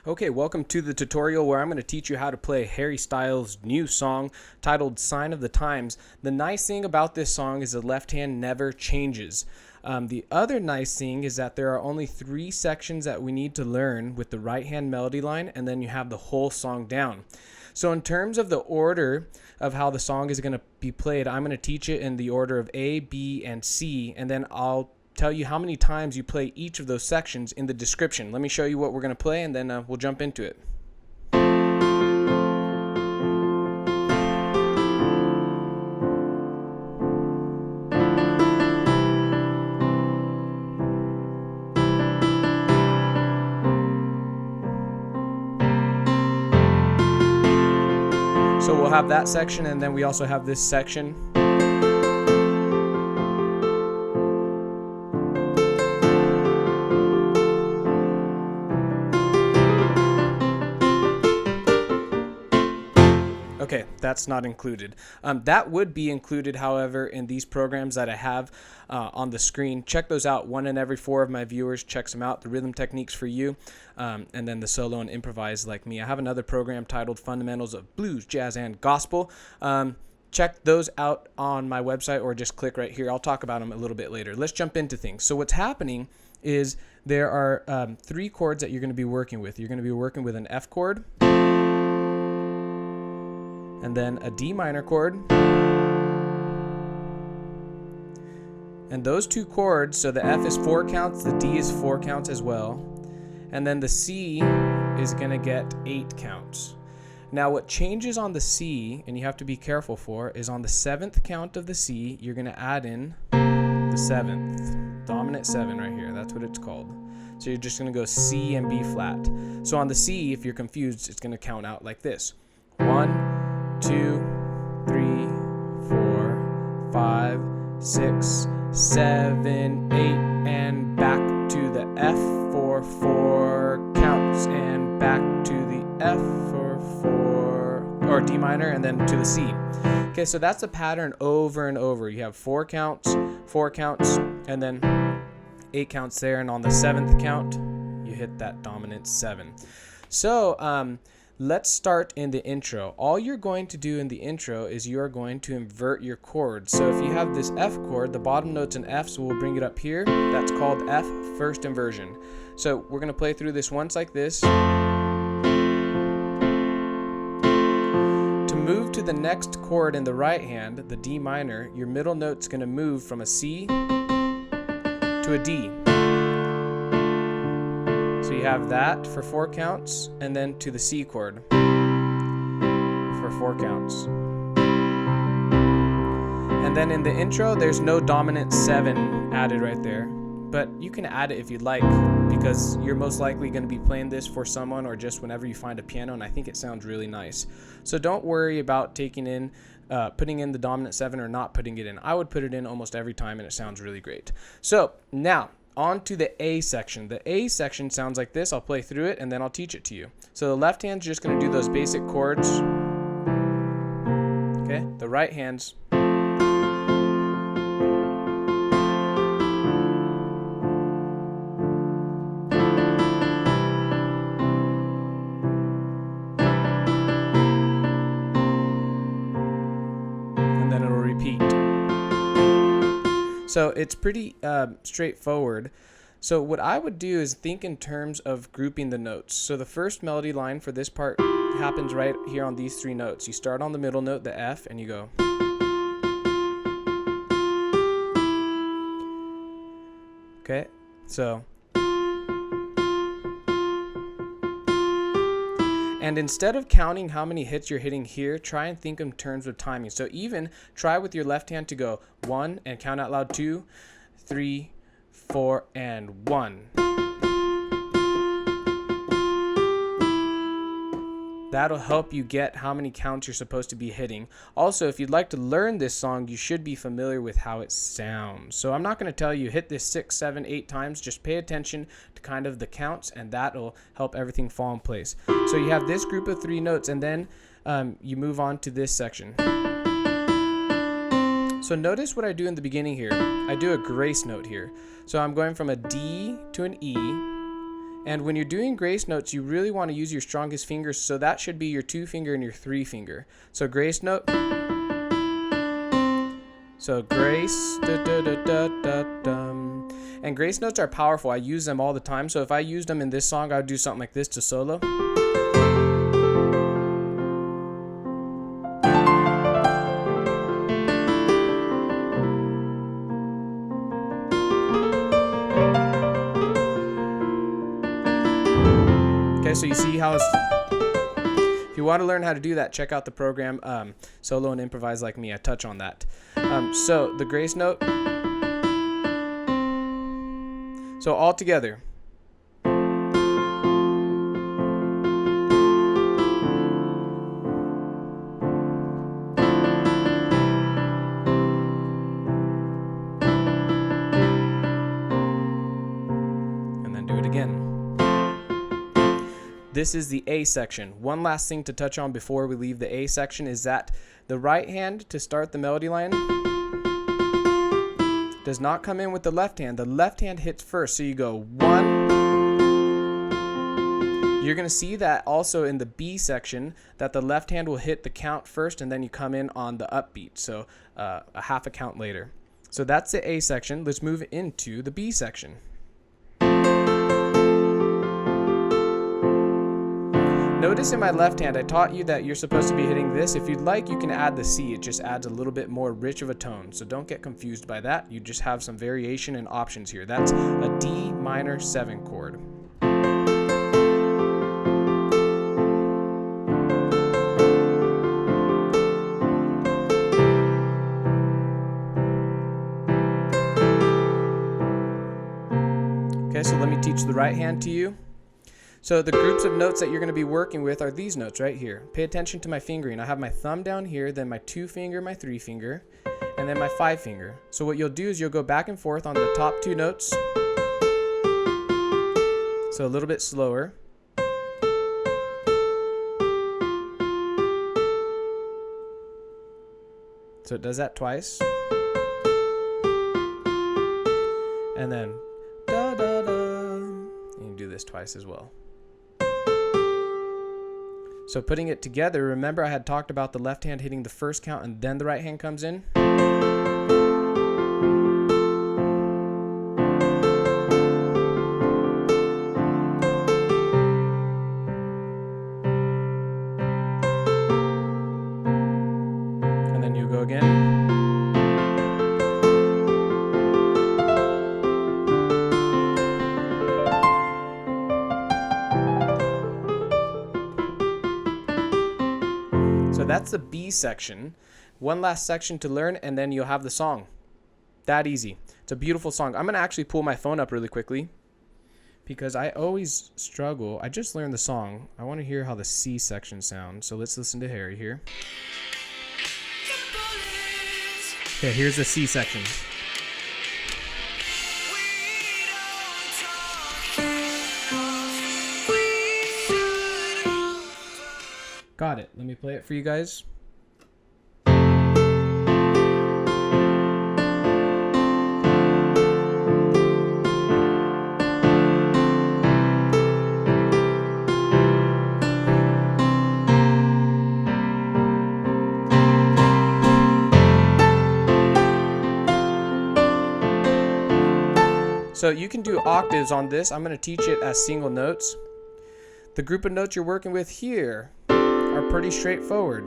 Okay, welcome to the tutorial where I'm going to teach you how to play Harry Styles' new song titled Sign of the Times. The nice thing about this song is the left hand never changes. The other nice thing is that there are only 3 sections that we need to learn with the right hand melody line, and then you have the whole song down. So in terms of the order of how the song is going to be played, I'm going to teach it in the order of A, B, and C, and then I'll tell you how many times you play each of those sections in the description. Let me show you what we're going to play, and then we'll jump into it. So we'll have that section, and then we also have this section. Okay, that's not included. That would be included, however, in these programs that I have on the screen. Check those out. 1 in every 4 of my viewers checks them out. The rhythm techniques for you, and then the solo and improvise like me. I have another program titled Fundamentals of Blues, Jazz, and Gospel. Check those out on my website, or just click right here. I'll talk about them a little bit later. Let's jump into things. So what's happening is there are 3 chords that you're going to be working with. You're going to be working with an F chord, and then a D minor chord. And those 2 chords, so the F is 4 counts, the D is 4 counts as well, and then the C is going to get 8 counts. Now what changes on the C, and you have to be careful for, is on the 7th count of the C, you're going to add in the 7th, dominant 7 right here. That's what it's called. So you're just going to go C and B flat. So on the C, if you're confused, it's going to count out like this. 1, 2, 3, 4, 5, 6, 7, 8, and back to the F for 4 counts, and back to the F for 4, or D minor, and then to the C. Okay, so that's the pattern over and over. You have 4 counts, 4 counts, and then 8 counts there, and on the 7th count, you hit that dominant 7. So, let's start in the intro. All you're going to do in the intro is you are going to invert your chords. So if you have this F chord, the bottom note's an F, so we'll bring it up here. That's called F first inversion. So we're going to play through this once like this. To move to the next chord in the right hand, the D minor, your middle note's going to move from a C to a D. So you have that for 4 counts, and then to the C chord for 4 counts. And then in the intro, there's no dominant 7 added right there, but you can add it if you'd like, because you're most likely going to be playing this for someone or just whenever you find a piano, and I think it sounds really nice. So don't worry about putting in the dominant 7 or not putting it in. I would put it in almost every time, and it sounds really great. So now, on to the A section. The A section sounds like this. I'll play through it, and then I'll teach it to you. So the left hand's just going to do those basic chords. Okay, the right hand's and then it'll repeat. So it's pretty straightforward. So what I would do is think in terms of grouping the notes. So the first melody line for this part happens right here on these 3 notes. You start on the middle note, the F, and you go. Okay, so. And instead of counting how many hits you're hitting here, try and think in terms of timing. So even try with your left hand to go 1 and count out loud 2, 3, 4, and 1. That'll help you get how many counts you're supposed to be hitting. Also, if you'd like to learn this song, you should be familiar with how it sounds. So I'm not going to tell you hit this 6, 7, 8 times. Just pay attention to kind of the counts, and that'll help everything fall in place. So you have this group of 3 notes, and then you move on to this section. So notice what I do in the beginning here. I do a grace note here. So I'm going from a D to an E. And when you're doing grace notes, you really want to use your strongest fingers. So that should be your 2 finger and your 3 finger. So grace note. So grace. Da, da, da, da, da, dum. And grace notes are powerful. I use them all the time. So if I used them in this song, I would do something like this to solo. So you see how it's, if you want to learn how to do that, check out the program Solo and Improvise Like Me. I touch on that. So the grace note. So all together. And then do it again. This is the A section. One last thing to touch on before we leave the A section is that the right hand to start the melody line does not come in with the left hand. The left hand hits first. So you go 1. You're going to see that also in the B section that the left hand will hit the count first and then you come in on the upbeat. So a half a count later. So that's the A section. Let's move into the B section. Notice in my left hand, I taught you that you're supposed to be hitting this. If you'd like, you can add the C. It just adds a little bit more rich of a tone. So don't get confused by that. You just have some variation and options here. That's a D minor 7 chord. Okay, so let me teach the right hand to you. So the groups of notes that you're going to be working with are these notes right here. Pay attention to my fingering. I have my thumb down here, then my 2 finger, my 3 finger, and then my 5 finger. So what you'll do is you'll go back and forth on the top 2 notes. So a little bit slower. So it does that twice. And then da da da. And you do this twice as well. So putting it together, remember I had talked about the left hand hitting the first count and then the right hand comes in. And then you go again. So that's the B section. One last section to learn and then you'll have the song. That easy. It's a beautiful song. I'm going to actually pull my phone up really quickly because I always struggle. I just learned the song. I want to hear how the C section sounds. So let's listen to Harry here. Okay, here's the C section. Got it. Let me play it for you guys. So you can do octaves on this. I'm going to teach it as single notes. The group of notes you're working with here are pretty straightforward.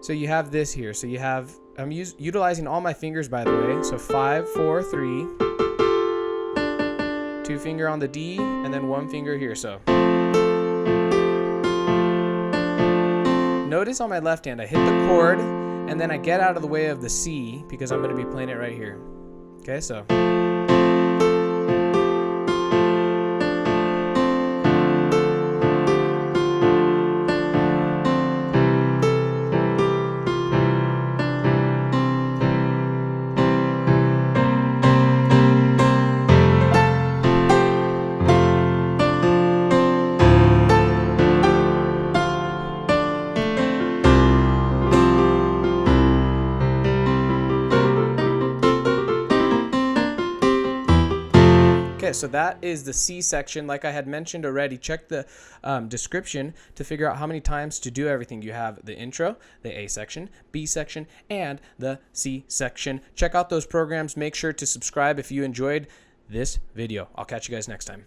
So you have this here. So you have, I'm utilizing all my fingers by the way. So 5, 4, 3, 2 finger on the D, and then 1 finger here. So notice on my left hand, I hit the chord, and then I get out of the way of the C because I'm going to be playing it right here. Okay, so. Okay, so that is the C section. Like I had mentioned already, check the description to figure out how many times to do everything. You have the intro, the A section, B section, and the C section. Check out those programs. Make sure to subscribe if you enjoyed this video. I'll catch you guys next time.